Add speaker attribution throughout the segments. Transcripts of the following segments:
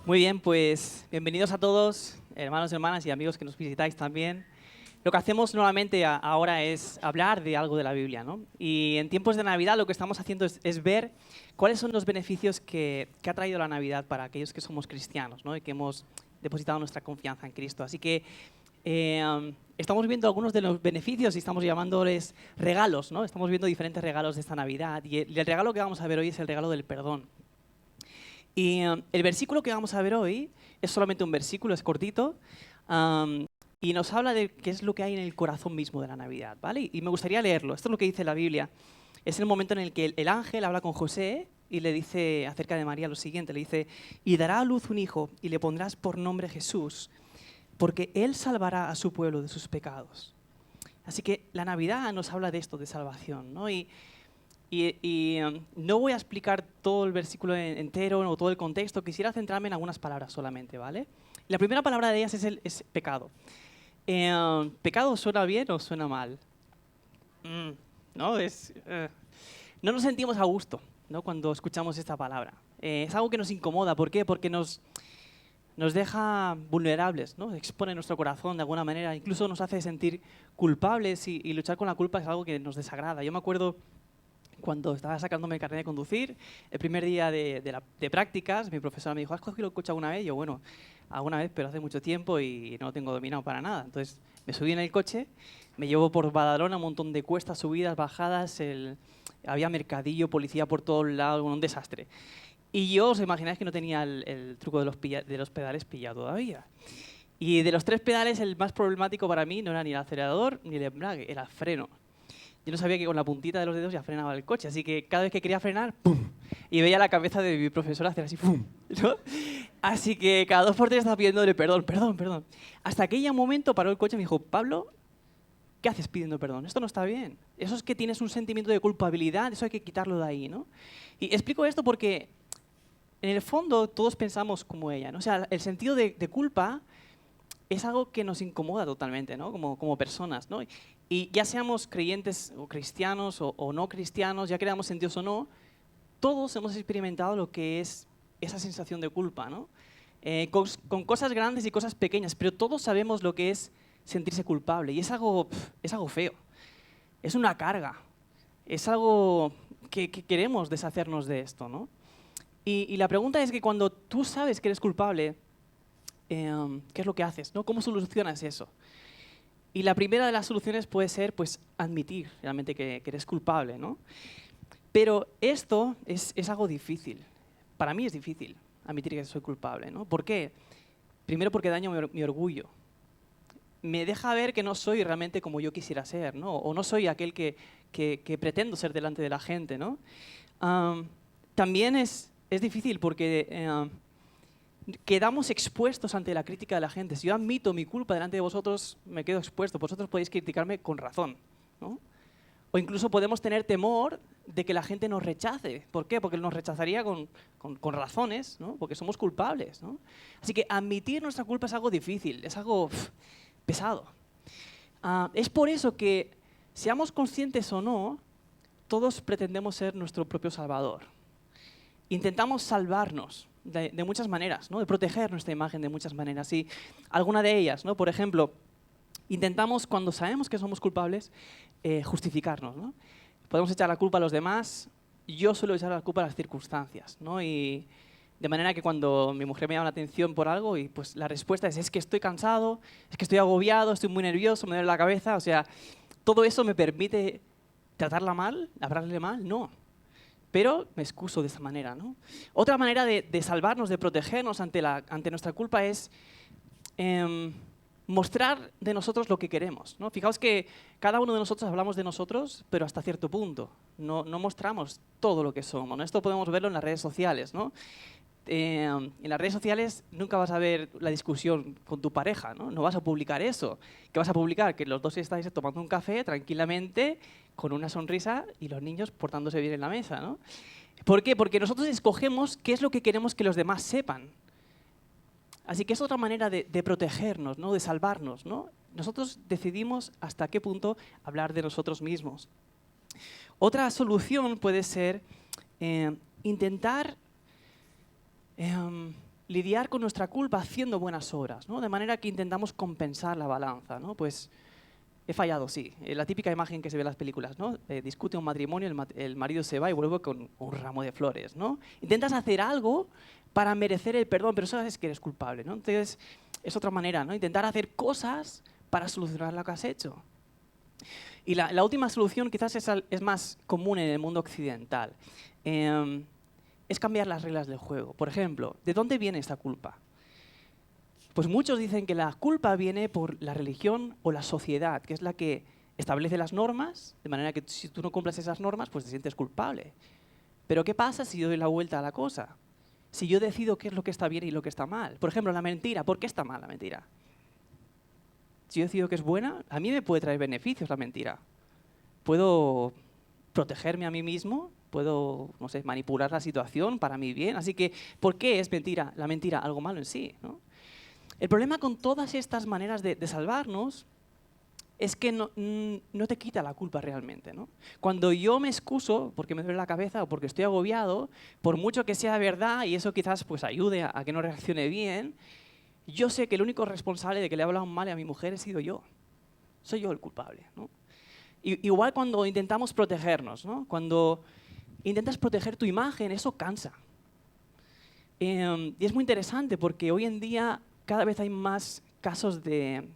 Speaker 1: Muy bien, pues bienvenidos a todos, hermanos, hermanas y amigos que nos visitáis también. Lo que hacemos nuevamente ahora es hablar de algo de la Biblia, ¿no? Y en tiempos de Navidad lo que estamos haciendo es ver cuáles son los beneficios que ha traído la Navidad para aquellos que somos cristianos, ¿no? Y que hemos depositado nuestra confianza en Cristo. Así que estamos viendo algunos de los beneficios y estamos llamándoles regalos, ¿no? Estamos viendo diferentes regalos de esta Navidad y el regalo que vamos a ver hoy es el regalo del perdón. Y el versículo que vamos a ver hoy es solamente un versículo, es cortito, y nos habla de qué es lo que hay en el corazón mismo de la Navidad, ¿vale? Y me gustaría leerlo. Esto es lo que dice la Biblia. Es el momento en el que el ángel habla con José y le dice acerca de María lo siguiente. Le dice, y dará a luz un hijo y le pondrás por nombre Jesús, porque él salvará a su pueblo de sus pecados. Así que la Navidad nos habla de esto, de salvación, ¿no? Y no voy a explicar todo el versículo entero o todo el contexto, quisiera centrarme en algunas palabras solamente, ¿vale? La primera palabra de ellas es pecado. ¿Pecado suena bien o suena mal? ¿No? No nos sentimos a gusto, ¿no? Cuando escuchamos esta palabra. Es algo que nos incomoda. ¿Por qué? Porque nos deja vulnerables, ¿no? Expone nuestro corazón de alguna manera, incluso nos hace sentir culpables y luchar con la culpa es algo que nos desagrada. Yo me acuerdo cuando estaba sacándome el carnet de conducir, el primer día de prácticas, mi profesora me dijo, ¿has cogido el coche alguna vez? Y yo, bueno, alguna vez, pero hace mucho tiempo y no lo tengo dominado para nada. Entonces me subí en el coche, me llevó por Badalona un montón de cuestas, subidas, bajadas, había mercadillo, policía por todos lados, un desastre. Y yo, os imagináis que no tenía el truco de los pedales pillado todavía. Y de los 3 pedales, el más problemático para mí no era ni el acelerador ni el embrague, era el freno. Yo no sabía que con la puntita de los dedos ya frenaba el coche, así que cada vez que quería frenar, ¡pum! Y veía la cabeza de mi profesora hacer así, ¡pum! ¿No? Así que cada 2 por 3 estaba pidiéndole perdón, perdón, perdón. Hasta aquel momento paró el coche y me dijo, Pablo, ¿qué haces pidiendo perdón? Esto no está bien. Eso es que tienes un sentimiento de culpabilidad, eso hay que quitarlo de ahí, ¿no? Y explico esto porque en el fondo todos pensamos como ella, ¿no? O sea, el sentido de culpa es algo que nos incomoda totalmente, ¿no? Como personas, ¿no? Y ya seamos creyentes o cristianos o no cristianos, ya creamos en Dios o no, todos hemos experimentado lo que es esa sensación de culpa, ¿no? Con cosas grandes y cosas pequeñas, pero todos sabemos lo que es sentirse culpable y es algo feo, es una carga, es algo que queremos deshacernos de esto, ¿no? Y la pregunta es que cuando tú sabes que eres culpable, ¿qué es lo que haces? ¿No? ¿Cómo solucionas eso? Y la primera de las soluciones puede ser pues, admitir realmente que eres culpable, ¿no? Pero esto es algo difícil. Para mí es difícil admitir que soy culpable, ¿no? ¿Por qué? Primero porque daño mi orgullo. Me deja ver que no soy realmente como yo quisiera ser, ¿no? O no soy aquel que pretendo ser delante de la gente, ¿no? También es difícil porque quedamos expuestos ante la crítica de la gente. Si yo admito mi culpa delante de vosotros, me quedo expuesto. Vosotros podéis criticarme con razón, ¿no? O incluso podemos tener temor de que la gente nos rechace. ¿Por qué? Porque nos rechazaría con razones, ¿no? Porque somos culpables, ¿no? Así que admitir nuestra culpa es algo difícil, es algo pesado. Es por eso que, seamos conscientes o no, todos pretendemos ser nuestro propio salvador. Intentamos salvarnos de muchas maneras, ¿no? De proteger nuestra imagen de muchas maneras. Y alguna de ellas, ¿no? Por ejemplo, intentamos, cuando sabemos que somos culpables, justificarnos, ¿no? Podemos echar la culpa a los demás. Yo suelo echar la culpa a las circunstancias, ¿no? Y de manera que cuando mi mujer me llama la atención por algo, y pues la respuesta es que estoy cansado, es que estoy agobiado, estoy muy nervioso, me duele la cabeza. O sea, ¿todo eso me permite tratarla mal, hablarle mal? No. Pero me excuso de esa manera, ¿no? Otra manera de salvarnos, de protegernos ante nuestra culpa es mostrar de nosotros lo que queremos, ¿no? Fijaos que cada uno de nosotros hablamos de nosotros, pero hasta cierto punto. No mostramos todo lo que somos, ¿no? Esto podemos verlo en las redes sociales, ¿no? En las redes sociales nunca vas a ver la discusión con tu pareja, ¿no? No vas a publicar eso. ¿Qué vas a publicar? Que los dos estáis tomando un café tranquilamente, con una sonrisa y los niños portándose bien en la mesa, ¿no? ¿Por qué? Porque nosotros escogemos qué es lo que queremos que los demás sepan. Así que es otra manera de protegernos, ¿no? De salvarnos, ¿no? Nosotros decidimos hasta qué punto hablar de nosotros mismos. Otra solución puede ser intentar lidiar con nuestra culpa haciendo buenas obras, ¿no? De manera que intentamos compensar la balanza, ¿no? Pues he fallado, sí. La típica imagen que se ve en las películas, ¿no? Discute un matrimonio, el marido se va y vuelve con un ramo de flores, ¿no? Intentas hacer algo para merecer el perdón, pero sabes que eres culpable, ¿no? Entonces, es otra manera, ¿no? Intentar hacer cosas para solucionar lo que has hecho. Y la última solución quizás es más común en el mundo occidental. Es cambiar las reglas del juego. Por ejemplo, ¿de dónde viene esta culpa? Pues muchos dicen que la culpa viene por la religión o la sociedad, que es la que establece las normas, de manera que si tú no cumples esas normas, pues te sientes culpable. Pero ¿qué pasa si yo doy la vuelta a la cosa? Si yo decido qué es lo que está bien y lo que está mal. Por ejemplo, la mentira. ¿Por qué está mal la mentira? Si yo decido que es buena, a mí me puede traer beneficios la mentira. Puedo protegerme a mí mismo, puedo, no sé, manipular la situación para mi bien. Así que, ¿por qué es mentira? La mentira algo malo en sí, ¿no? El problema con todas estas maneras de salvarnos es que no te quita la culpa realmente, ¿no? Cuando yo me excuso porque me duele la cabeza o porque estoy agobiado, por mucho que sea verdad y eso quizás pues ayude a que no reaccione bien, yo sé que el único responsable de que le he hablado mal a mi mujer he sido yo. Soy yo el culpable, ¿no? Igual cuando intentamos protegernos, ¿no? Cuando intentas proteger tu imagen, eso cansa. Y es muy interesante porque hoy en día cada vez hay más casos de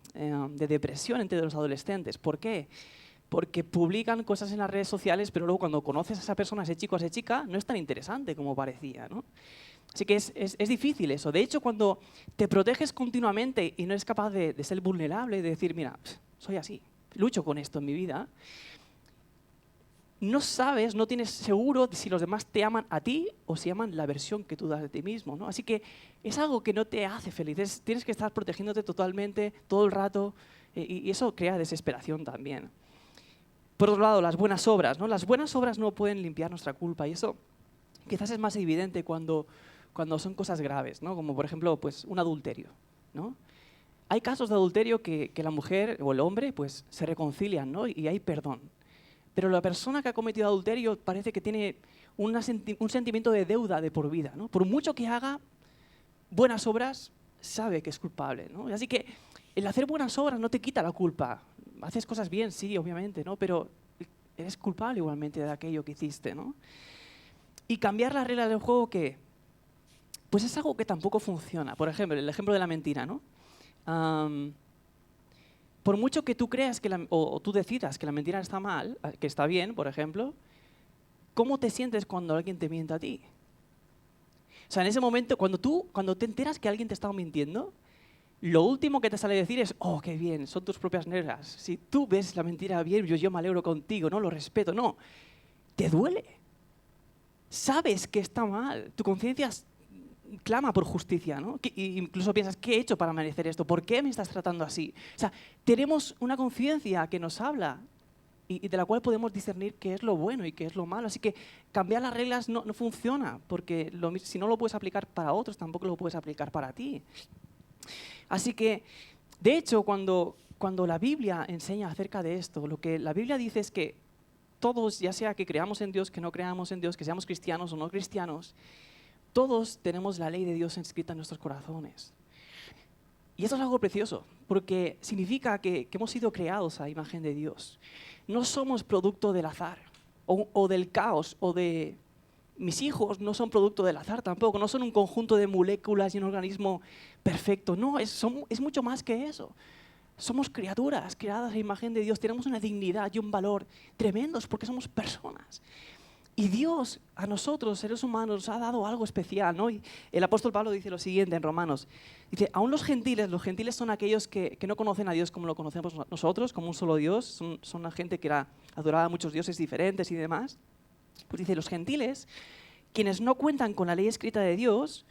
Speaker 1: depresión entre los adolescentes. ¿Por qué? Porque publican cosas en las redes sociales, pero luego cuando conoces a esa persona, a ese chico, a esa chica, no es tan interesante como parecía, ¿no? Así que es difícil eso. De hecho, cuando te proteges continuamente y no eres capaz de ser vulnerable, de decir, mira, soy así, lucho con esto en mi vida, no sabes, no tienes seguro de si los demás te aman a ti o si aman la versión que tú das de ti mismo, ¿no? Así que es algo que no te hace feliz. Tienes que estar protegiéndote totalmente, todo el rato, y eso crea desesperación también. Por otro lado, las buenas obras, ¿no? Las buenas obras no pueden limpiar nuestra culpa, y eso quizás es más evidente cuando son cosas graves, ¿no? Como por ejemplo pues, un adulterio, ¿no? Hay casos de adulterio que la mujer o el hombre pues, se reconcilian, ¿no? Y hay perdón. Pero la persona que ha cometido adulterio parece que tiene un sentimiento de deuda de por vida, ¿no? Por mucho que haga buenas obras, sabe que es culpable, ¿no? Así que el hacer buenas obras no te quita la culpa. Haces cosas bien, sí, obviamente, ¿no? Pero eres culpable igualmente de aquello que hiciste, ¿no? Y cambiar las reglas del juego, ¿qué? Pues es algo que tampoco funciona. Por ejemplo, el ejemplo de la mentira, ¿no? Por mucho que tú creas o tú decidas que la mentira está mal, que está bien, por ejemplo, ¿cómo te sientes cuando alguien te miente a ti? O sea, en ese momento, cuando te enteras que alguien te está mintiendo, lo último que te sale decir es, oh, qué bien, son tus propias negras. Si tú ves la mentira bien, yo me alegro contigo, no lo respeto, no. Te duele. Sabes que está mal. Tu conciencia clama por justicia, ¿no? Incluso piensas, ¿qué he hecho para merecer esto? ¿Por qué me estás tratando así? O sea, tenemos una conciencia que nos habla y de la cual podemos discernir qué es lo bueno y qué es lo malo. Así que cambiar las reglas no funciona, porque si no lo puedes aplicar para otros, tampoco lo puedes aplicar para ti. Así que, de hecho, cuando la Biblia enseña acerca de esto, lo que la Biblia dice es que todos, ya sea que creamos en Dios, que no creamos en Dios, que seamos cristianos o no cristianos, todos tenemos la ley de Dios inscrita en nuestros corazones. Y esto es algo precioso, porque significa que hemos sido creados a imagen de Dios. No somos producto del azar, o del caos, o de... Mis hijos no son producto del azar tampoco, no son un conjunto de moléculas y un organismo perfecto. No, es mucho más que eso. Somos criaturas creadas a imagen de Dios, tenemos una dignidad y un valor tremendos porque somos personas. Y Dios a nosotros, seres humanos, nos ha dado algo especial, ¿no? Y el apóstol Pablo dice lo siguiente en Romanos. Dice, aún los gentiles son aquellos que no conocen a Dios como lo conocemos nosotros, como un solo Dios. Son una gente que adoraba a muchos dioses diferentes y demás. Pues dice, los gentiles, quienes no cuentan con la ley escrita de Dios,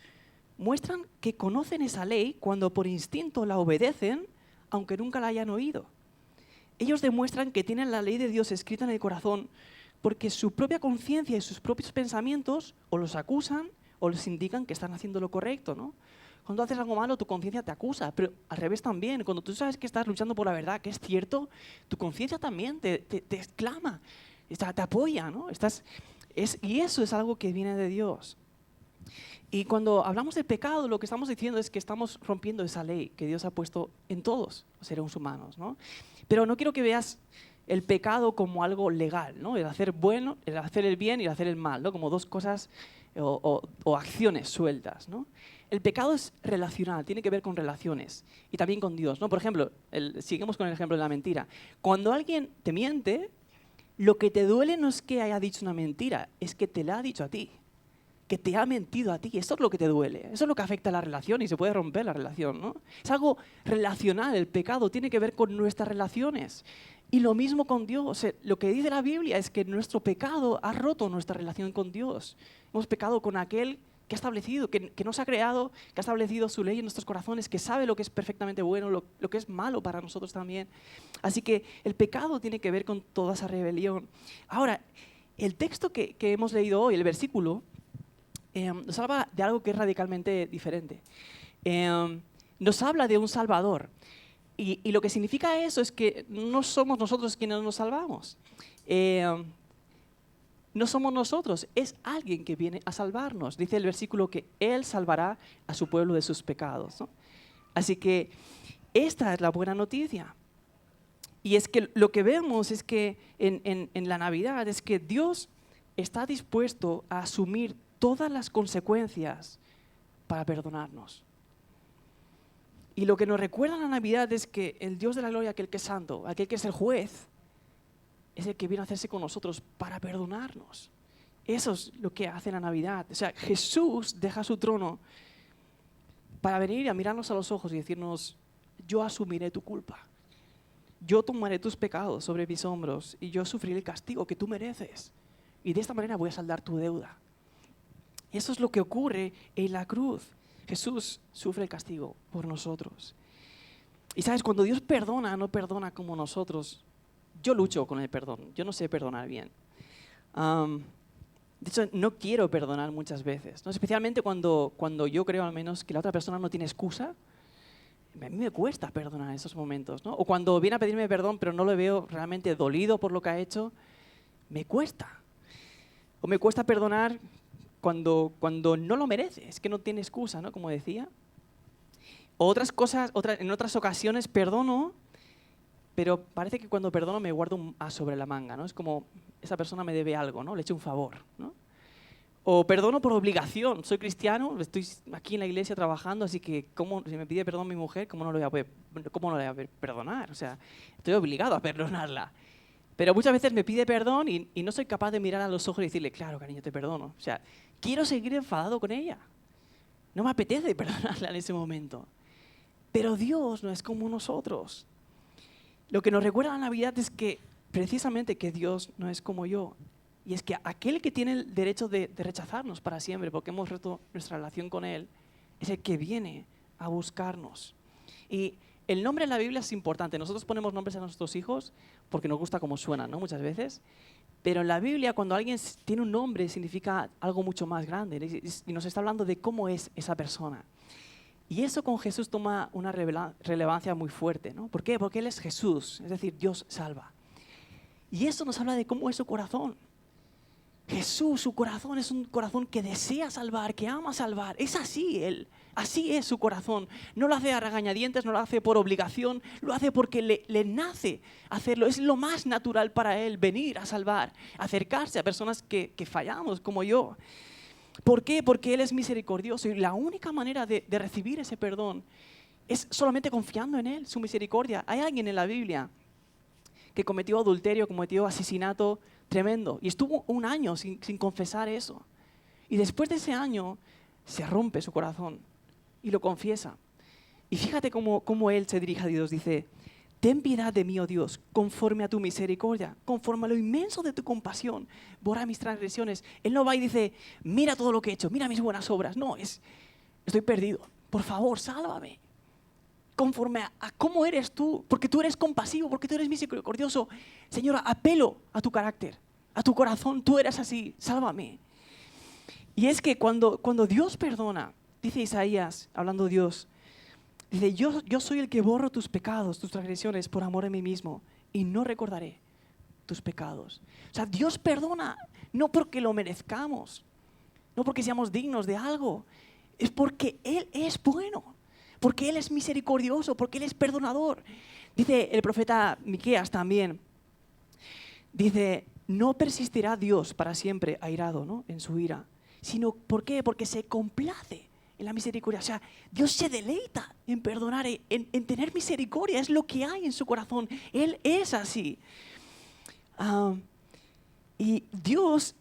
Speaker 1: muestran que conocen esa ley cuando por instinto la obedecen, aunque nunca la hayan oído. Ellos demuestran que tienen la ley de Dios escrita en el corazón porque su propia conciencia y sus propios pensamientos o los acusan o les indican que están haciendo lo correcto, ¿no? Cuando haces algo malo, tu conciencia te acusa, pero al revés también. Cuando tú sabes que estás luchando por la verdad, que es cierto, tu conciencia también te exclama, te apoya, ¿no? Y eso es algo que viene de Dios. Y cuando hablamos de pecado, lo que estamos diciendo es que estamos rompiendo esa ley que Dios ha puesto en todos los seres humanos, ¿no? Pero no quiero que veas el pecado como algo legal, ¿no? El hacer bueno, el hacer el bien y el hacer el mal, ¿no? Como dos cosas o acciones sueltas, ¿no? El pecado es relacional, tiene que ver con relaciones y también con Dios, ¿no? Por ejemplo, seguimos con el ejemplo de la mentira. Cuando alguien te miente, lo que te duele no es que haya dicho una mentira, es que te la ha dicho a ti, que te ha mentido a ti. Eso es lo que te duele, eso es lo que afecta a la relación y se puede romper la relación, ¿no? Es algo relacional, el pecado tiene que ver con nuestras relaciones. Y lo mismo con Dios. Lo que dice la Biblia es que nuestro pecado ha roto nuestra relación con Dios. Hemos pecado con aquel que ha establecido, que nos ha creado, que ha establecido su ley en nuestros corazones, que sabe lo que es perfectamente bueno, lo que es malo para nosotros también. Así que el pecado tiene que ver con toda esa rebelión. Ahora, el texto que hemos leído hoy, el versículo, nos habla de algo que es radicalmente diferente. Nos habla de un Salvador. Y lo que significa eso es que no somos nosotros quienes nos salvamos. No somos nosotros, es alguien que viene a salvarnos. Dice el versículo que Él salvará a su pueblo de sus pecados, ¿no? Así que esta es la buena noticia. Y es que lo que vemos es que en la Navidad es que Dios está dispuesto a asumir todas las consecuencias para perdonarnos. Y lo que nos recuerda la Navidad es que el Dios de la gloria, aquel que es santo, aquel que es el juez, es el que viene a hacerse con nosotros para perdonarnos. Eso es lo que hace la Navidad. O sea, Jesús deja su trono para venir a mirarnos a los ojos y decirnos, yo asumiré tu culpa. Yo tomaré tus pecados sobre mis hombros y yo sufriré el castigo que tú mereces. Y de esta manera voy a saldar tu deuda. Eso es lo que ocurre en la cruz. Jesús sufre el castigo por nosotros. Y sabes, cuando Dios perdona, no perdona como nosotros. Yo lucho con el perdón, yo no sé perdonar bien. De hecho, no quiero perdonar muchas veces, ¿no? Especialmente cuando yo creo al menos que la otra persona no tiene excusa. A mí me cuesta perdonar en esos momentos, ¿no? O cuando viene a pedirme perdón pero no lo veo realmente dolido por lo que ha hecho, me cuesta. O me cuesta perdonar cuando no lo merece, es que no tiene excusa, ¿no? Como decía. O otras cosas, en otras ocasiones perdono, pero parece que cuando perdono me guardo un as sobre la manga, ¿no? Es como, esa persona me debe algo, ¿no? Le echo un favor, ¿no? O perdono por obligación, soy cristiano, estoy aquí en la iglesia trabajando, así que si me pide perdón mi mujer, ¿cómo no le voy a perdonar? O sea, estoy obligado a perdonarla. Pero muchas veces me pide perdón y no soy capaz de mirar a los ojos y decirle, claro, cariño, te perdono. O sea, quiero seguir enfadado con ella. No me apetece perdonarla en ese momento. Pero Dios no es como nosotros. Lo que nos recuerda la Navidad es que precisamente que Dios no es como yo. Y es que aquel que tiene el derecho de rechazarnos para siempre, porque hemos roto nuestra relación con Él, es el que viene a buscarnos. Y el nombre en la Biblia es importante. Nosotros ponemos nombres a nuestros hijos porque nos gusta cómo suenan, ¿no? Muchas veces. Pero en la Biblia, cuando alguien tiene un nombre, significa algo mucho más grande. Y nos está hablando de cómo es esa persona. Y eso con Jesús toma una relevancia muy fuerte, ¿no? ¿Por qué? Porque Él es Jesús, es decir, Dios salva. Y eso nos habla de cómo es su corazón. Jesús, su corazón es un corazón que desea salvar, que ama salvar. Es así Él, así es su corazón. No lo hace a regañadientes, no lo hace por obligación, lo hace porque le nace hacerlo. Es lo más natural para Él, venir a salvar, acercarse a personas que fallamos como yo. ¿Por qué? Porque Él es misericordioso y la única manera de recibir ese perdón es solamente confiando en Él, su misericordia. Hay alguien en la Biblia que cometió adulterio, cometió asesinato tremendo y estuvo un año sin confesar eso. Y después de ese año se rompe su corazón y lo confiesa. Y fíjate cómo Él se dirige a Dios, dice, ten piedad de mí, oh Dios, conforme a tu misericordia, conforme a lo inmenso de tu compasión, borra mis transgresiones. Él no va y dice, mira todo lo que he hecho, mira mis buenas obras. No, estoy perdido. Por favor, sálvame. Conforme a cómo eres tú, porque tú eres compasivo, porque tú eres misericordioso. Señora, apelo a tu carácter, a tu corazón, tú eres así, sálvame. Y es que cuando Dios perdona, dice Isaías, hablando Dios, dice, yo soy el que borro tus pecados, tus transgresiones por amor a mí mismo y no recordaré tus pecados. O sea, Dios perdona no porque lo merezcamos, no porque seamos dignos de algo, es porque Él es bueno, porque Él es misericordioso, porque Él es perdonador. Dice el profeta Miqueas también, dice, no persistirá Dios para siempre airado, ¿no?, en su ira, sino, ¿por qué? Porque se complace en la misericordia. O sea, Dios se deleita en perdonar, en tener misericordia, es lo que hay en su corazón. Él es así. Y Dios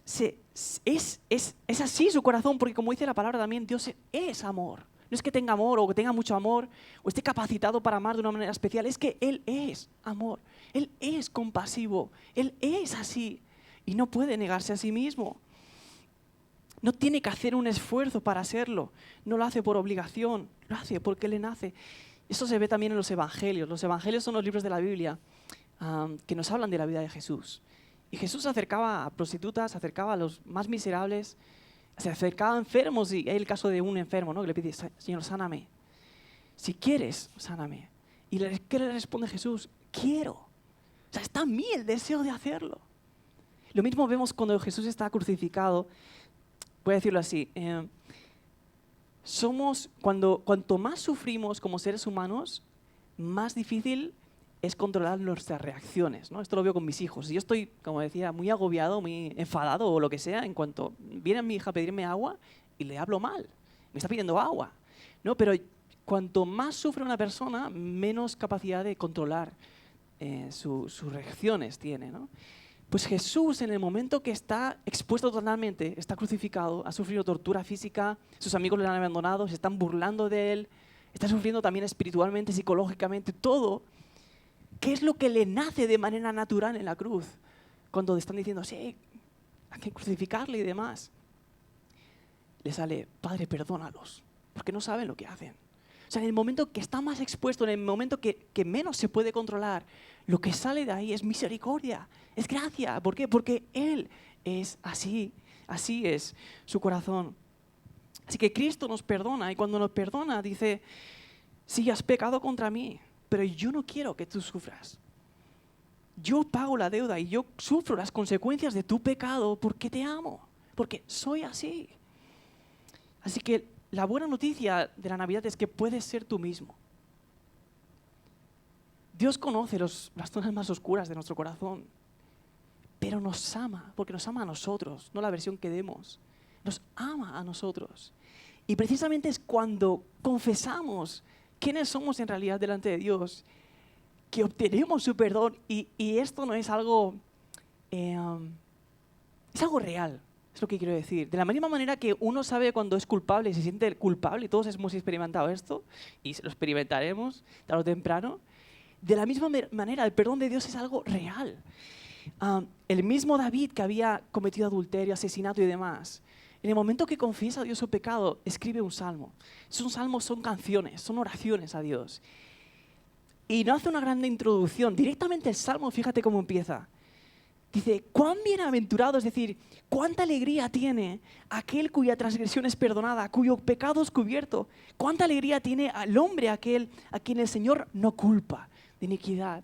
Speaker 1: es así su corazón, porque como dice la palabra también, Dios es amor. No es que tenga amor o que tenga mucho amor o esté capacitado para amar de una manera especial, es que Él es amor, Él es compasivo, Él es así y no puede negarse a sí mismo. No tiene que hacer un esfuerzo para serlo, no lo hace por obligación, lo hace porque le nace. Eso se ve también en los evangelios. Los evangelios son los libros de la Biblia que nos hablan de la vida de Jesús. Y Jesús se acercaba a prostitutas, se acercaba a los más miserables, se acercaba a enfermos, y hay el caso de un enfermo, ¿no?, que le pide, Señor, sáname. Si quieres, sáname. ¿Y qué le responde Jesús? Quiero. O sea, está en mí el deseo de hacerlo. Lo mismo vemos cuando Jesús está crucificado. Voy a decirlo así. Cuanto más sufrimos como seres humanos, más difícil es controlar nuestras reacciones, ¿no? Esto lo veo con mis hijos. Si yo estoy, como decía, muy agobiado, muy enfadado o lo que sea, en cuanto viene mi hija a pedirme agua y le hablo mal, me está pidiendo agua, ¿no? Pero cuanto más sufre una persona, menos capacidad de controlar sus reacciones tiene, ¿no? Pues Jesús, en el momento que está expuesto totalmente, está crucificado, ha sufrido tortura física, sus amigos le han abandonado, se están burlando de él, está sufriendo también espiritualmente, psicológicamente, todo. ¿Qué es lo que le nace de manera natural en la cruz? Cuando le están diciendo, sí, hay que crucificarle y demás. Le sale, Padre, perdónalos, porque no saben lo que hacen. O sea, en el momento que está más expuesto, en el momento que menos se puede controlar, lo que sale de ahí es misericordia, es gracia. ¿Por qué? Porque Él es así, así es su corazón. Así que Cristo nos perdona, y cuando nos perdona dice, sí, has pecado contra mí, pero yo no quiero que tú sufras. Yo pago la deuda y yo sufro las consecuencias de tu pecado porque te amo, porque soy así. Así que la buena noticia de la Navidad es que puedes ser tú mismo. Dios conoce las zonas más oscuras de nuestro corazón, pero nos ama, porque nos ama a nosotros, no la versión que demos. Nos ama a nosotros. Y precisamente es cuando confesamos quiénes somos en realidad delante de Dios, que obtenemos su perdón. Y esto no es algo, es algo real, es lo que quiero decir. De la misma manera que uno sabe cuando es culpable y se siente culpable, y todos hemos experimentado esto, y lo experimentaremos tarde o temprano, de la misma manera el perdón de Dios es algo real. El mismo David, que había cometido adulterio, asesinato y demás, en el momento que confiesa a Dios su pecado, escribe un salmo. Esos salmos son canciones, son oraciones a Dios. Y no hace una gran introducción. Directamente el salmo, fíjate cómo empieza. Dice, cuán bienaventurado, es decir, cuánta alegría tiene aquel cuya transgresión es perdonada, cuyo pecado es cubierto. Cuánta alegría tiene al hombre aquel a quien el Señor no culpa de iniquidad.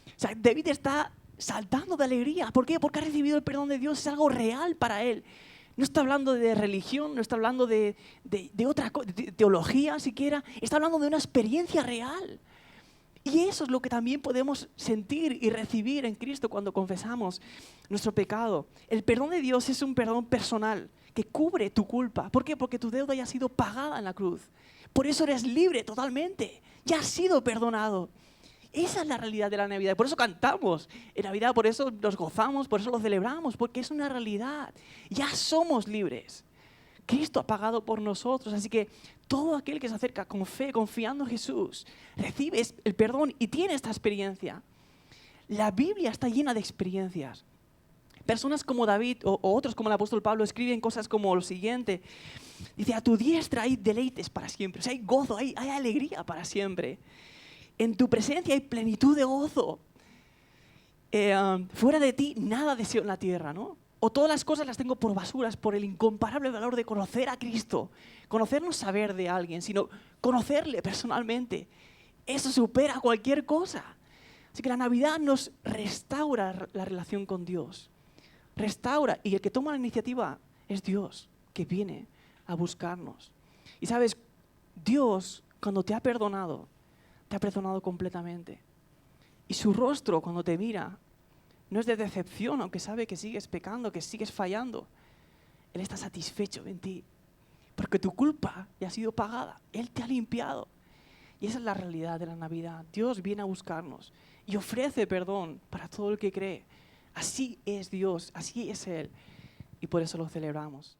Speaker 1: O sea, David está saltando de alegría. ¿Por qué? Porque ha recibido el perdón de Dios, es algo real para él. No está hablando de religión, no está hablando de otra cosa, de teología siquiera. Está hablando de una experiencia real. Y eso es lo que también podemos sentir y recibir en Cristo cuando confesamos nuestro pecado. El perdón de Dios es un perdón personal que cubre tu culpa. ¿Por qué? Porque tu deuda ya ha sido pagada en la cruz. Por eso eres libre totalmente. Ya has sido perdonado. Esa es la realidad de la Navidad. Por eso cantamos en Navidad, por eso nos gozamos, por eso lo celebramos, porque es una realidad. Ya somos libres. Cristo ha pagado por nosotros, así que todo aquel que se acerca con fe, confiando en Jesús, recibe el perdón y tiene esta experiencia. La Biblia está llena de experiencias. Personas como David o otros como el apóstol Pablo escriben cosas como lo siguiente. Dice, a tu diestra hay deleites para siempre, o sea, hay gozo, hay alegría para siempre. En tu presencia hay plenitud de gozo. Fuera de ti nada deseo en la tierra, ¿no? O todas las cosas las tengo por basuras, por el incomparable valor de conocer a Cristo. Conocer no es saber de alguien, sino conocerle personalmente. Eso supera cualquier cosa. Así que la Navidad nos restaura la relación con Dios. Restaura, y el que toma la iniciativa es Dios. que viene a buscarnos. Y sabes, Dios, cuando te ha perdonado completamente. Y su rostro, cuando te mira, no es de decepción, aunque sabe que sigues pecando, que sigues fallando. Él está satisfecho en ti, porque tu culpa ya ha sido pagada. Él te ha limpiado. Y esa es la realidad de la Navidad. Dios viene a buscarnos y ofrece perdón para todo el que cree. Así es Dios, así es Él. Y por eso lo celebramos.